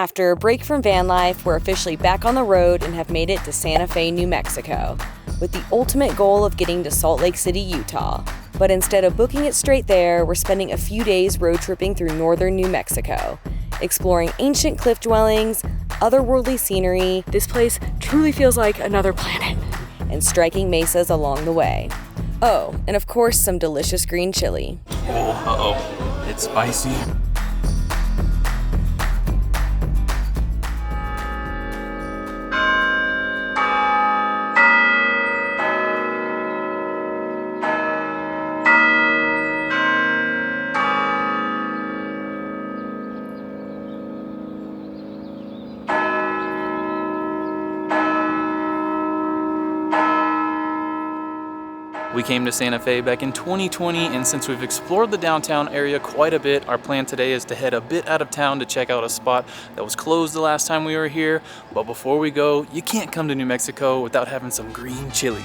After a break from van life, we're officially back on the road and have made it to Santa Fe, New Mexico, with the ultimate goal of getting to Salt Lake City, Utah. But instead of booking it straight there, we're spending a few days road tripping through northern New Mexico, exploring ancient cliff dwellings, otherworldly scenery. This place truly feels like another planet. And striking mesas along the way. Oh, and of course, some delicious green chili. Oh, uh-oh. It's spicy. We came to Santa Fe back in 2020, and since we've explored the downtown area quite a bit, our plan today is to head a bit out of town to check out a spot that was closed the last time we were here. But before we go, you can't come to New Mexico without having some green chili.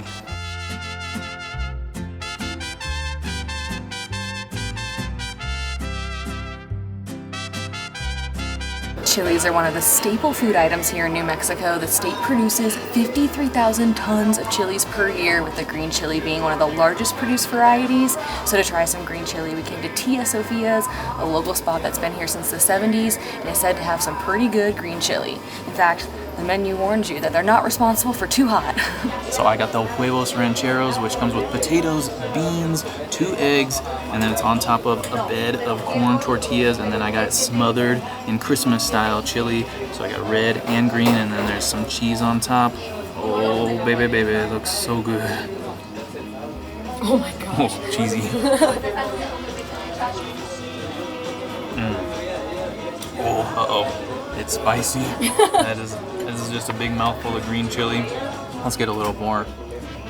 Chilies are one of the staple food items here in New Mexico. The state produces 53,000 tons of chilies per year, with the green chili being one of the largest produced varieties. So to try some green chili, we came to Tia Sofia's, a local spot that's been here since the 70s, and is said to have some pretty good green chili. In fact, the menu warns you that they're not responsible for too hot. So I got the huevos rancheros, which comes with potatoes, beans, 2 eggs, and then it's on top of a bed of corn tortillas, and then I got it smothered in Christmas style chili. So I got red and green, and then there's some cheese on top. Oh, baby, baby, it looks so good. Oh my gosh. Oh, cheesy. Oh, uh-oh. It's spicy. This is just a big mouthful of green chili. Let's get a little more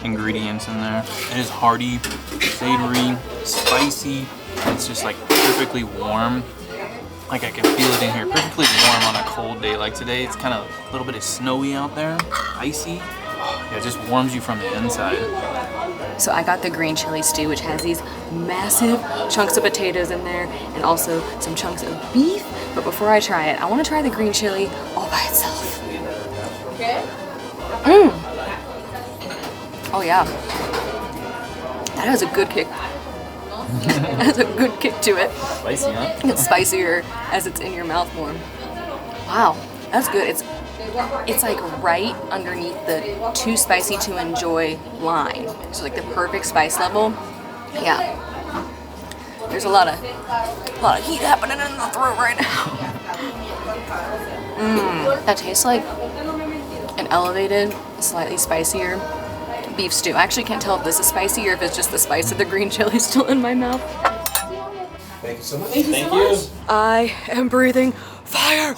ingredients in there. It is hearty, savory, spicy. It's just like perfectly warm. Like I can feel it in here, perfectly warm on a cold day. Like today, it's kind of a little bit snowy out there, icy. Oh, yeah, it just warms you from the inside. So I got the green chili stew, which has these massive chunks of potatoes in there and also some chunks of beef. But before I try it, I want to try the green chili all by itself. Oh yeah, that has a good kick. That has a good kick to it. Spicy, huh? It's spicier as it's in your mouth more. Wow, that's good. It's like right underneath the too spicy to enjoy line. So like the perfect spice level. Yeah. There's a lot of heat happening in the throat right now. That tastes like an elevated, slightly spicier beef stew. I actually can't tell if this is spicy or if it's just the spice of the green chili still in my mouth. Thank you so much. Thank you. I am breathing fire.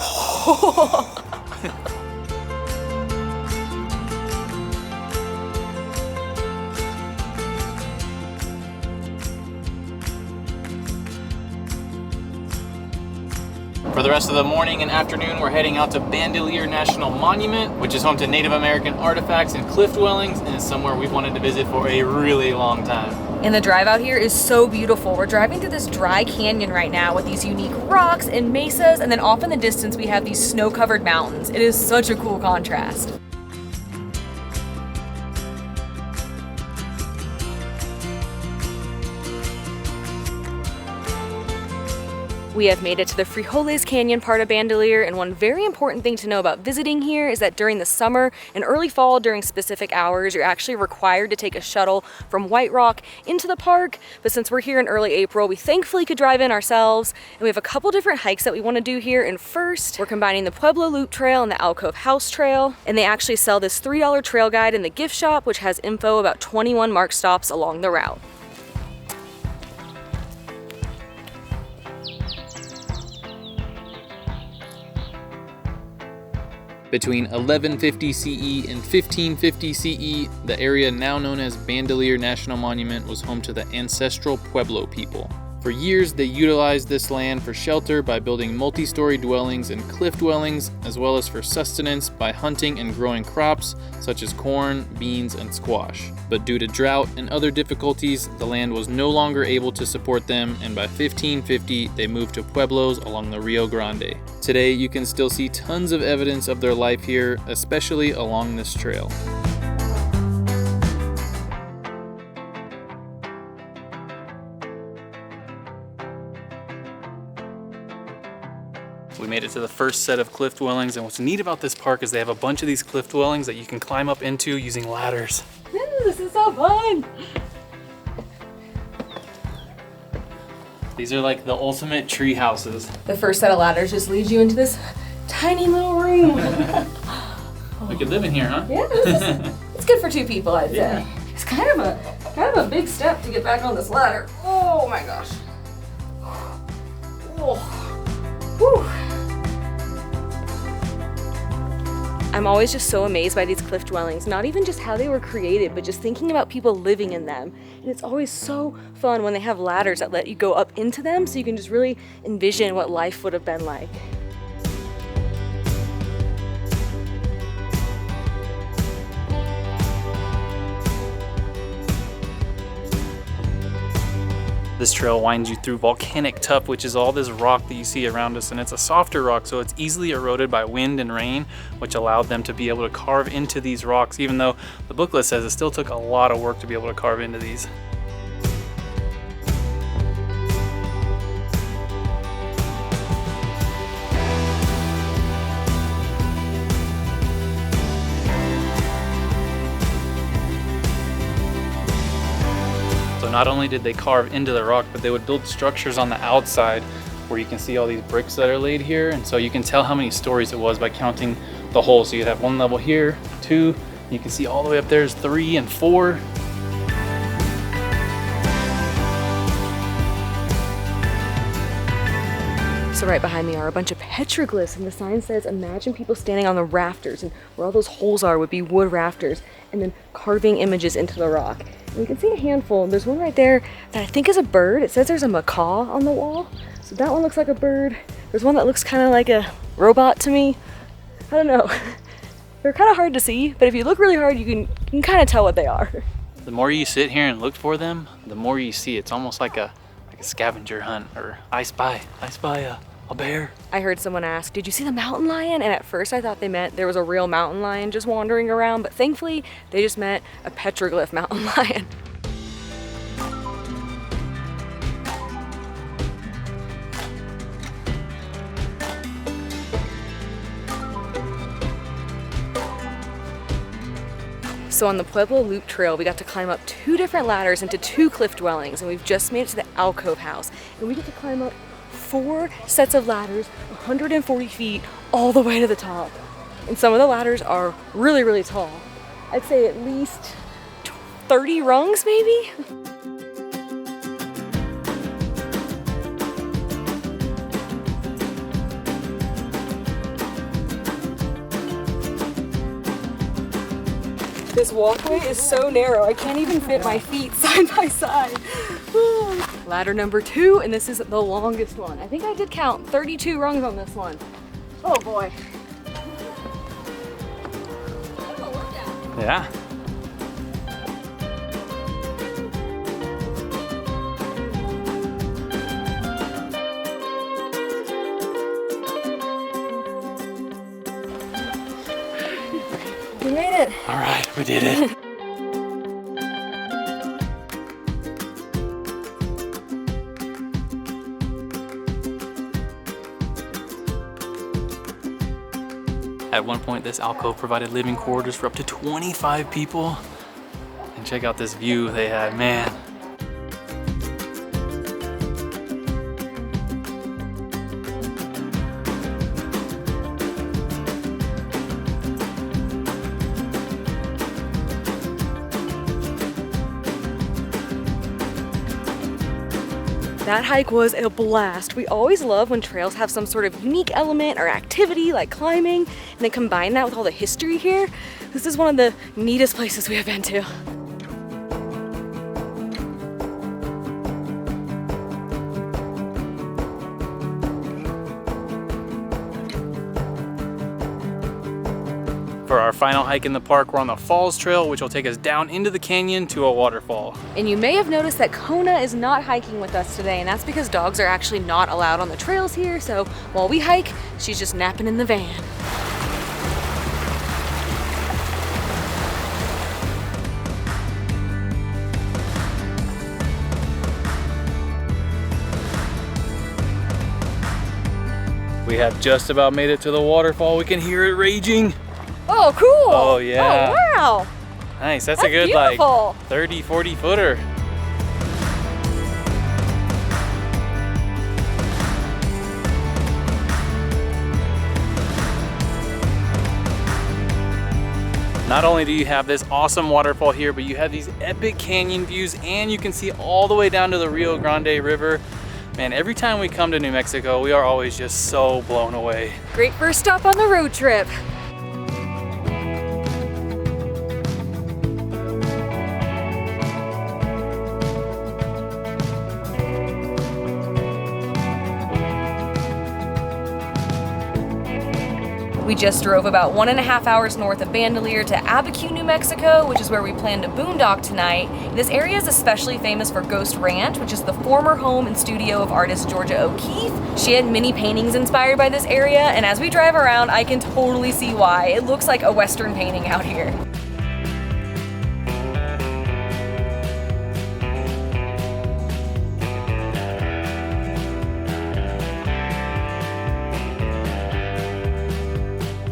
For the rest of the morning and afternoon, we're heading out to Bandelier National Monument, which is home to Native American artifacts and cliff dwellings, and is somewhere we've wanted to visit for a really long time. And the drive out here is so beautiful. We're driving through this dry canyon right now with these unique rocks and mesas, and then off in the distance we have these snow-covered mountains. It is such a cool contrast. We have made it to the Frijoles Canyon part of Bandelier, and one very important thing to know about visiting here is that during the summer and early fall during specific hours, you're actually required to take a shuttle from White Rock into the park. But since we're here in early April, we thankfully could drive in ourselves, and we have a couple different hikes that we want to do here. And first, we're combining the Pueblo Loop Trail and the Alcove House Trail, and they actually sell this $3 trail guide in the gift shop, which has info about 21 marked stops along the route. Between 1150 CE and 1550 CE, the area now known as Bandelier National Monument was home to the ancestral Pueblo people. For years, they utilized this land for shelter by building multi-story dwellings and cliff dwellings, as well as for sustenance by hunting and growing crops such as corn, beans, and squash. But due to drought and other difficulties, the land was no longer able to support them, and by 1550, they moved to pueblos along the Rio Grande. Today, you can still see tons of evidence of their life here, especially along this trail. We made it to the first set of cliff dwellings, and what's neat about this park is they have a bunch of these cliff dwellings that you can climb up into using ladders. Ooh, this is so fun! These are like the ultimate tree houses. The first set of ladders just leads you into this tiny little room. We could live in here, huh? Yeah, it's good for 2 people, I'd say. It's kind of a big step to get back on this ladder. Oh my gosh. Oh. Whew. I'm always just so amazed by these cliff dwellings, not even just how they were created, but just thinking about people living in them. And it's always so fun when they have ladders that let you go up into them so you can just really envision what life would have been like. This trail winds you through volcanic tuff, which is all this rock that you see around us, and it's a softer rock, so it's easily eroded by wind and rain, which allowed them to be able to carve into these rocks, even though the booklet says it still took a lot of work to be able to carve into these. Not only did they carve into the rock, but they would build structures on the outside where you can see all these bricks that are laid here. And so you can tell how many stories it was by counting the holes. So you'd have 1 level here, 2, you can see all the way up there is 3 and 4. So right behind me are a bunch of petroglyphs, and the sign says, imagine people standing on the rafters, and where all those holes are would be wood rafters, and then carving images into the rock. And you can see a handful, and there's one right there that I think is a bird. It says there's a macaw on the wall, so that one looks like a bird. There's one that looks kind of like a robot to me. I don't know. They're kind of hard to see, but if you look really hard, you can kind of tell what they are. The more you sit here and look for them, the more you see. It's almost like a scavenger hunt, or I spy a bear. I heard someone ask, did you see the mountain lion? And at first I thought they meant there was a real mountain lion just wandering around, but thankfully they just meant a petroglyph mountain lion. So on the Pueblo Loop Trail, we got to climb up 2 different ladders into 2 cliff dwellings, and we've just made it to the Alcove house. And we get to climb up 4 sets of ladders, 140 feet, all the way to the top. And some of the ladders are really, really tall. I'd say at least 30 rungs, maybe? This walkway is so narrow, I can't even fit my feet side by side. Ladder number 2, and this is the longest one. I think I did count 32 rungs on this one. Oh boy. Yeah. We made it. All right, we did it. At one point, this alcove provided living quarters for up to 25 people. And check out this view they had, man. That hike was a blast. We always love when trails have some sort of unique element or activity like climbing, and then combine that with all the history here. This is one of the neatest places we have been to. For our final hike in the park, we're on the Falls Trail, which will take us down into the canyon to a waterfall. And you may have noticed that Kona is not hiking with us today, and that's because dogs are actually not allowed on the trails here, so while we hike, she's just napping in the van. We have just about made it to the waterfall. We can hear it raging. Oh, cool. Oh, yeah. Oh, wow. Nice, that's a good beautiful. like 30, 40 footer. Not only do you have this awesome waterfall here, but you have these epic canyon views, and you can see all the way down to the Rio Grande River. Man, every time we come to New Mexico, we are always just so blown away. Great first stop on the road trip. We just drove about 1.5 hours north of Bandelier to Abiquiu, New Mexico, which is where we plan to boondock tonight. This area is especially famous for Ghost Ranch, which is the former home and studio of artist Georgia O'Keeffe. She had many paintings inspired by this area, and as we drive around, I can totally see why. It looks like a Western painting out here.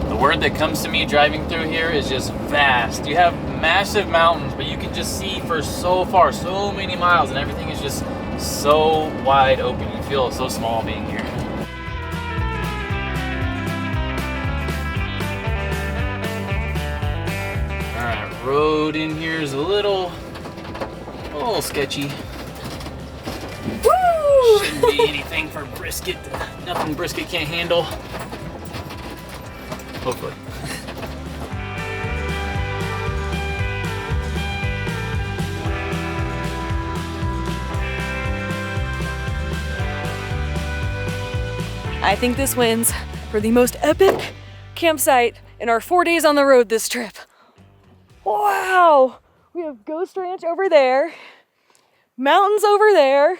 The word that comes to me driving through here is just vast. You have massive mountains, but you can just see for so far, so many miles, and everything is just so wide open. You feel so small being here. All right, road in here is a little sketchy. Woo! Shouldn't be anything for brisket, nothing brisket can't handle. Hopefully. I think this wins for the most epic campsite in our 4 days on the road this trip. Wow! We have Ghost Ranch over there, mountains over there.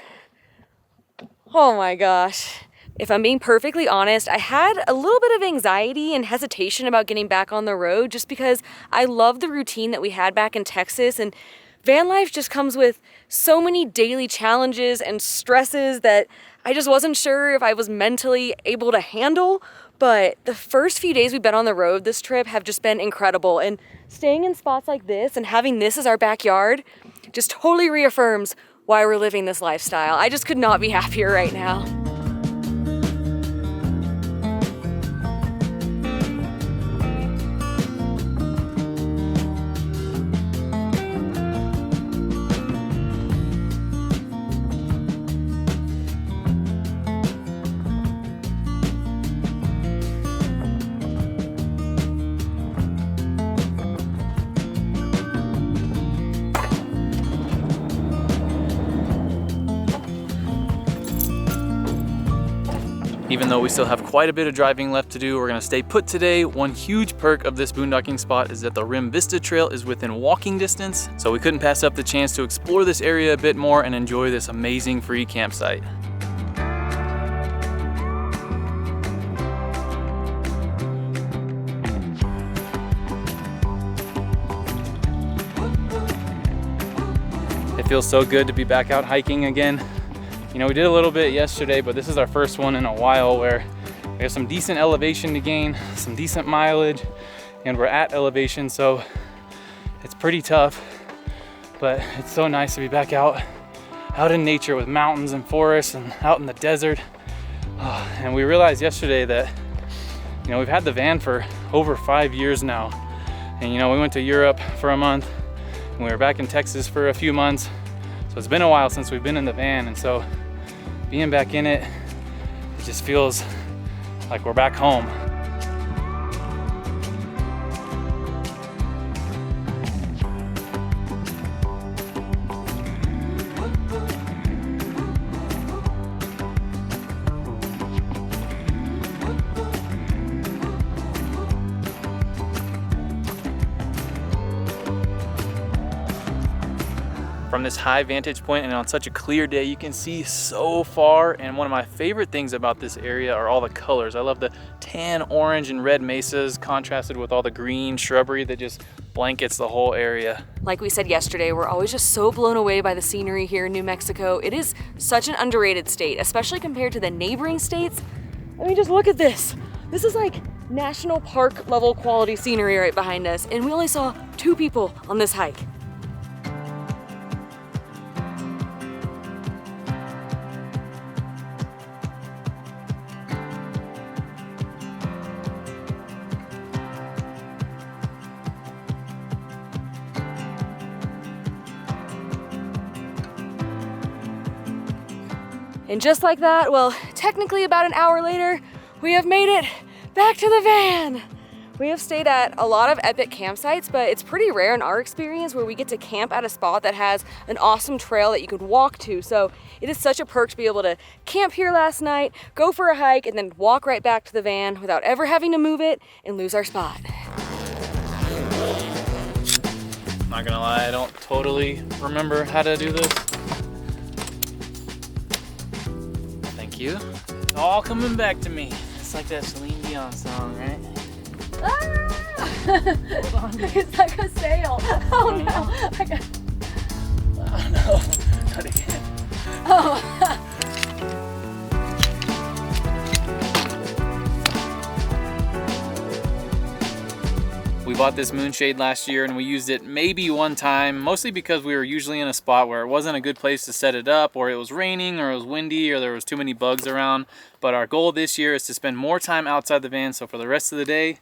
Oh my gosh. If I'm being perfectly honest, I had a little bit of anxiety and hesitation about getting back on the road just because I love the routine that we had back in Texas, and van life just comes with so many daily challenges and stresses that I just wasn't sure if I was mentally able to handle. But the first few days we've been on the road this trip have just been incredible, and staying in spots like this and having this as our backyard just totally reaffirms why we're living this lifestyle. I just could not be happier right now. Even though we still have quite a bit of driving left to do, we're gonna stay put today. One huge perk of this boondocking spot is that the Rim Vista Trail is within walking distance, so we couldn't pass up the chance to explore this area a bit more and enjoy this amazing free campsite. It feels so good to be back out hiking again. You know, we did a little bit yesterday, but this is our first one in a while where we have some decent elevation to gain, some decent mileage, and we're at elevation, so it's pretty tough, but it's so nice to be back out in nature with mountains and forests and out in the desert. And we realized yesterday that, you know, we've had the van for over 5 years now. And you know, we went to Europe for a month, and we were back in Texas for a few months. So it's been a while since we've been in the van, and so being back in it, it just feels like we're back home. from this high vantage point, and on such a clear day you can see so far. And one of my favorite things about this area are all the colors. I love the tan, orange, and red mesas contrasted with all the green shrubbery that just blankets the whole area. Like we said yesterday, we're always just so blown away by the scenery here in New Mexico. It is such an underrated state, especially compared to the neighboring states. I mean, just look at this. This is like national park level quality scenery right behind us, and we only saw 2 people on this hike. And just like that, well, technically about an hour later, we have made it back to the van. We have stayed at a lot of epic campsites, but it's pretty rare in our experience where we get to camp at a spot that has an awesome trail that you could walk to. So it is such a perk to be able to camp here last night, go for a hike, and then walk right back to the van without ever having to move it and lose our spot. Not gonna lie, I don't totally remember how to do this. Thank you. It's all coming back to me. It's like that Celine Dion song, right? Ah! It's like a sail. Oh no. Oh no, not again. Oh. We bought this moonshade last year and we used it maybe one time, mostly because we were usually in a spot where it wasn't a good place to set it up, or it was raining, or it was windy, or there was too many bugs around. But our goal this year is to spend more time outside the van, so for the rest of the day,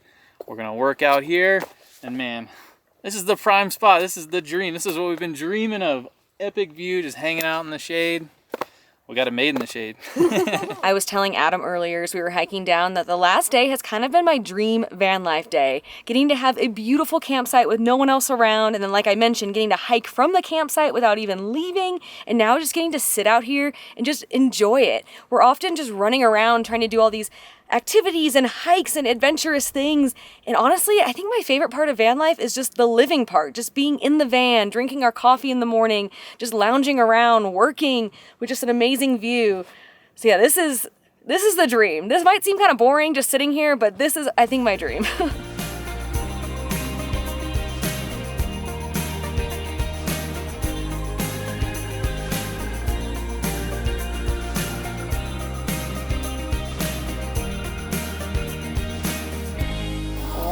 we're gonna work out here. And man, this is the prime spot. This is the dream. This is what we've been dreaming of. Epic view, just hanging out in the shade. We got it made in the shade. I was telling Adam earlier as we were hiking down that the last day has kind of been my dream van life day. Getting to have a beautiful campsite with no one else around, and then like I mentioned, getting to hike from the campsite without even leaving, and now just getting to sit out here and just enjoy it. We're often just running around trying to do all these activities and hikes and adventurous things. And honestly, I think my favorite part of van life is just the living part, just being in the van, drinking our coffee in the morning, just lounging around, working with just an amazing view. So yeah, this is the dream. This might seem kind of boring just sitting here, but this is, I think, my dream.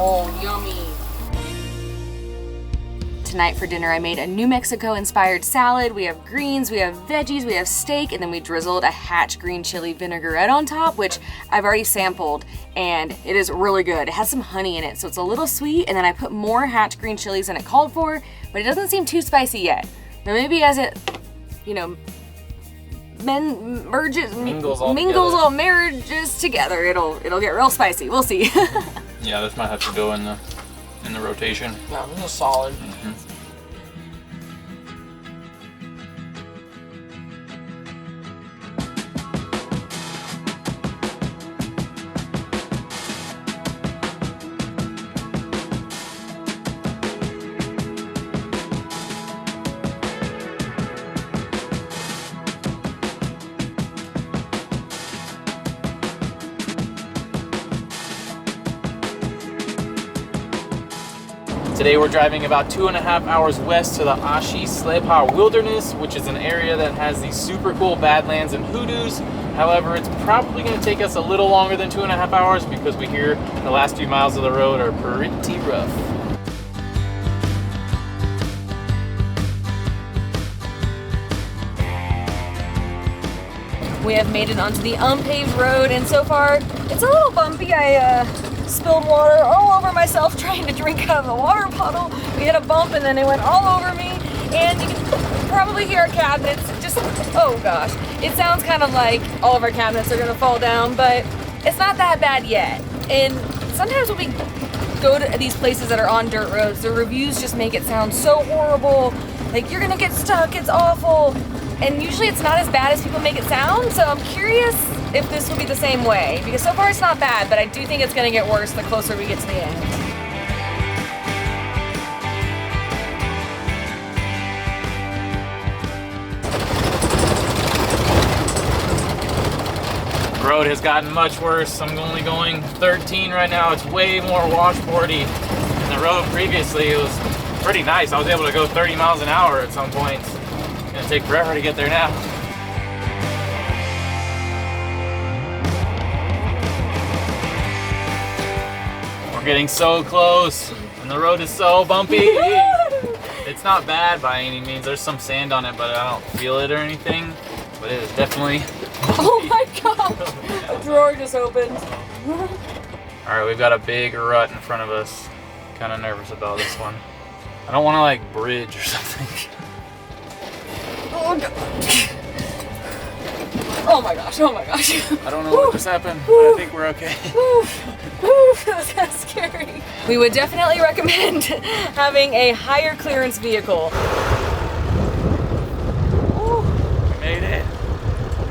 Oh, yummy. Tonight for dinner, I made a New Mexico inspired salad. We have greens, we have veggies, we have steak, and then we drizzled a Hatch green chili vinaigrette on top, which I've already sampled, and it is really good. It has some honey in it, so it's a little sweet, and then I put more Hatch green chilies than it called for, but it doesn't seem too spicy yet. Now maybe as it, you know, marriages together, it'll get real spicy. We'll see. Yeah, this might have to go in the rotation. No, this is solid. Today we're driving about 2.5 hours west to the Ah-Shi-Sle-Pah wilderness, which is an area that has these super cool badlands and hoodoos. However, it's probably going to take us a little longer than 2.5 hours because we hear the last few miles of the road are pretty rough. We have made it onto the unpaved road, and so far it's a little bumpy. I spilled water all over myself trying to drink out of the water bottle. We hit a bump and then it went all over me, and you can probably hear our cabinets just, oh gosh. It sounds kind of like all of our cabinets are gonna fall down, but it's not that bad yet. And sometimes when we go to these places that are on dirt roads, the reviews just make it sound so horrible. Like, you're gonna get stuck, it's awful. And usually it's not as bad as people make it sound, so I'm curious if this will be the same way, because so far it's not bad, but I do think it's gonna get worse the closer we get to the end. The road has gotten much worse. I'm only going 13 right now. It's way more washboardy than the road previously. It was pretty nice. I was able to go 30 miles an hour at some points. It's gonna take forever to get there now. We're getting so close, and the road is so bumpy. It's not bad by any means. There's some sand on it, but I don't feel it or anything. But it is definitely. Oh my god! A drawer just opened. All right, we've got a big rut in front of us. Kind of nervous about this one. I don't want to like bridge or something. Oh god. Oh my gosh, oh my gosh. I don't know what just happened, but I think we're okay. That's kind of scary. We would definitely recommend having a higher clearance vehicle. We made it.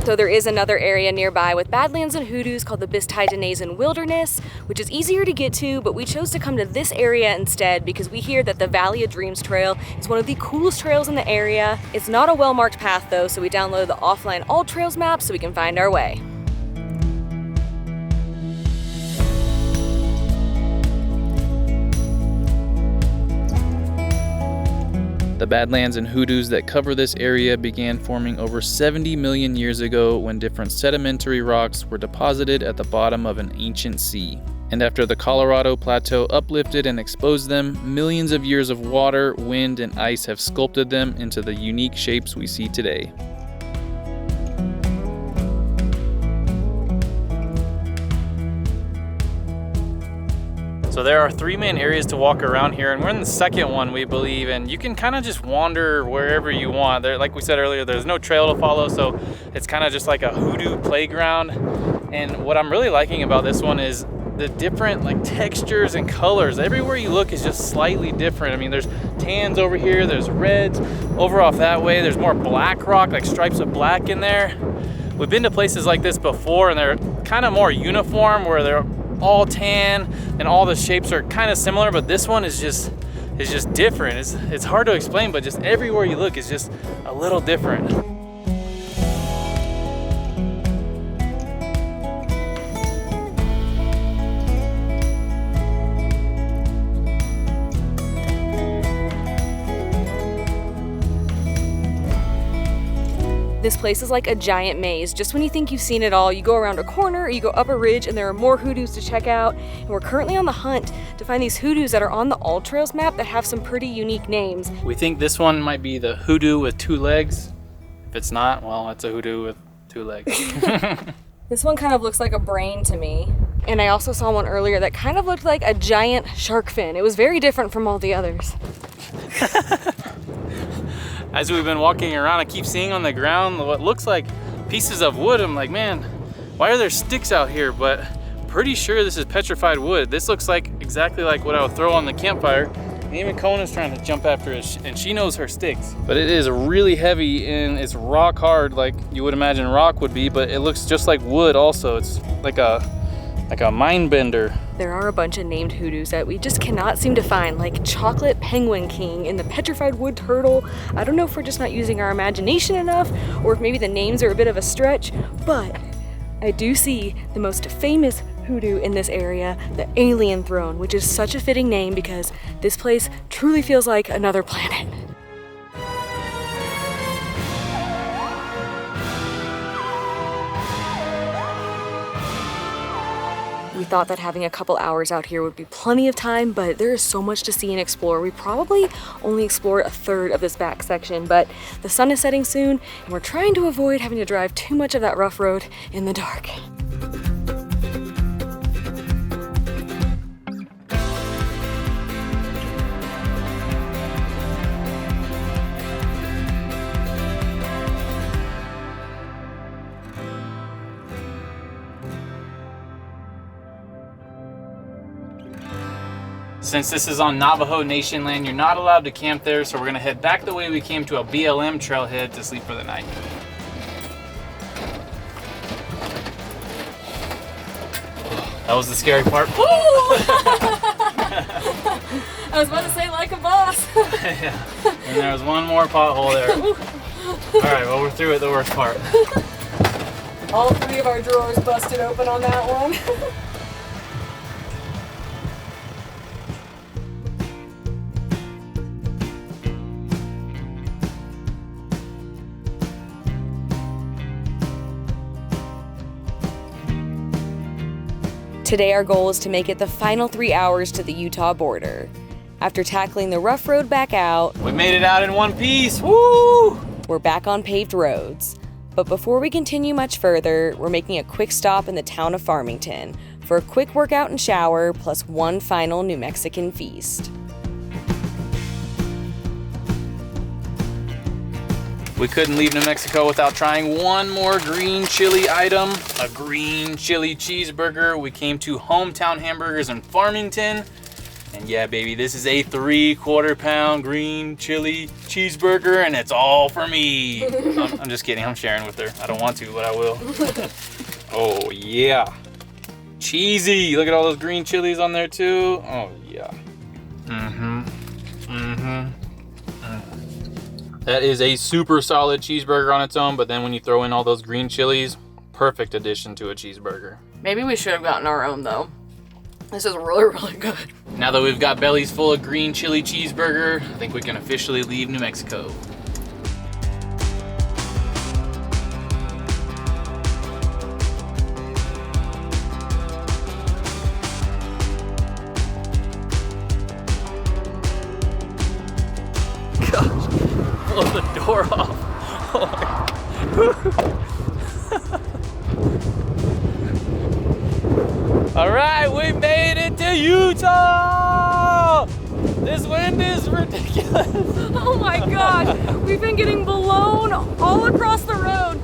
So there is another area nearby with badlands and hoodoos called the Vista Wilderness, which is easier to get to, but we chose to come to this area instead because we hear that the Valley of Dreams Trail is one of the coolest trails in the area. It's not a well-marked path though, so we downloaded the offline All Trails map so we can find our way. The badlands and hoodoos that cover this area began forming over 70 million years ago when different sedimentary rocks were deposited at the bottom of an ancient sea. And after the Colorado Plateau uplifted and exposed them, millions of years of water, wind, and ice have sculpted them into the unique shapes we see today. So there are 3 main areas to walk around here, and we're in the second one, we believe, and you can kind of just wander wherever you want. There, like we said earlier, there's no trail to follow, so it's kind of just like a hoodoo playground. And what I'm really liking about this one is the different like textures and colors. Everywhere you look is just slightly different. I mean, there's tans over here, there's reds over off that way, there's more black rock, like stripes of black in there. We've been to places like this before, and they're kind of more uniform, where they're all tan and all the shapes are kind of similar, but this one is just different. It's hard to explain, but just everywhere you look is just a little different. This place is like a giant maze. Just when you think you've seen it all, you go around a corner, or you go up a ridge, and there are more hoodoos to check out. And we're currently on the hunt to find these hoodoos that are on the All Trails map that have some pretty unique names. We think this one might be the hoodoo with 2 legs. If it's not, well, it's a hoodoo with 2 legs. This one kind of looks like a brain to me. And I also saw one earlier that kind of looked like a giant shark fin. It was very different from all the others. As we've been walking around, I keep seeing on the ground what looks like pieces of wood. I'm like, man, why are there sticks out here? But pretty sure this is petrified wood. This looks like exactly like what I would throw on the campfire. And even Kona's trying to jump after it, and she knows her sticks. But it is really heavy and it's rock hard, like you would imagine rock would be, but it looks just like wood also. It's like a mind bender. There are a bunch of named hoodoos that we just cannot seem to find, like Chocolate Penguin King and the Petrified Wood Turtle. I don't know if we're just not using our imagination enough, or if maybe the names are a bit of a stretch, but I do see the most famous hoodoo in this area, the Alien Throne, which is such a fitting name because this place truly feels like another planet. We thought that having a couple hours out here would be plenty of time, but there is so much to see and explore. We probably only explored a third of this back section, but the sun is setting soon, and we're trying to avoid having to drive too much of that rough road in the dark. Since this is on Navajo Nation land, you're not allowed to camp there, so we're gonna head back the way we came to a BLM trailhead to sleep for the night. That was the scary part. I was about to say like a boss. Yeah. And there was one more pothole there. All right, well, we're through it, the worst part. All 3 of our drawers busted open on that one. Today our goal is to make it the final 3 hours to the Utah border. After tackling the rough road back out, We made it out in one piece. Woo! we're back on paved roads. But before we continue much further, we're making a quick stop in the town of Farmington for a quick workout and shower, plus one final New Mexican feast. We couldn't leave New Mexico without trying one more green chili item, a green chili cheeseburger. We came to Hometown Hamburgers in Farmington. And yeah, baby, this is a 3/4 pound green chili cheeseburger, and it's all for me. I'm just kidding, I'm sharing with her. I don't want to, but I will. Oh yeah. Cheesy, look at all those green chilies on there too. Oh yeah. That is a super solid cheeseburger on its own, but then when you throw in all those green chilies, perfect addition to a cheeseburger. Maybe we should have gotten our own though. This is really, really good. Now that we've got bellies full of green chili cheeseburger, I think we can officially leave New Mexico. Blow the door off. Oh All right, we made it to Utah! This wind is ridiculous. Oh my gosh, we've been getting blown all across the road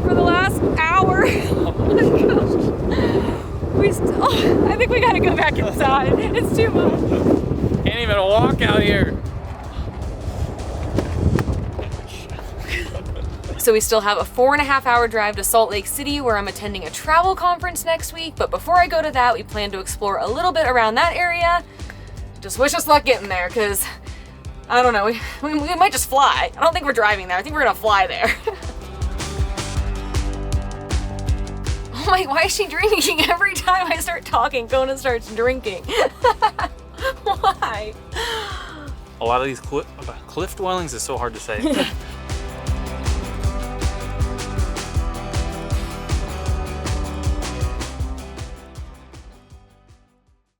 for the last hour. Oh my gosh. I think we gotta go back inside. It's too much. Can't even walk out here. So we still have a 4.5-hour drive to Salt Lake City, where I'm attending a travel conference next week. But before I go to that, we plan to explore a little bit around that area. Just wish us luck getting there, because I don't know, we might just fly. I don't think we're driving there. I think we're gonna fly there. Oh my, why is she drinking? Every time I start talking, Kona starts drinking. Why? A lot of these cliff dwellings is so hard to say.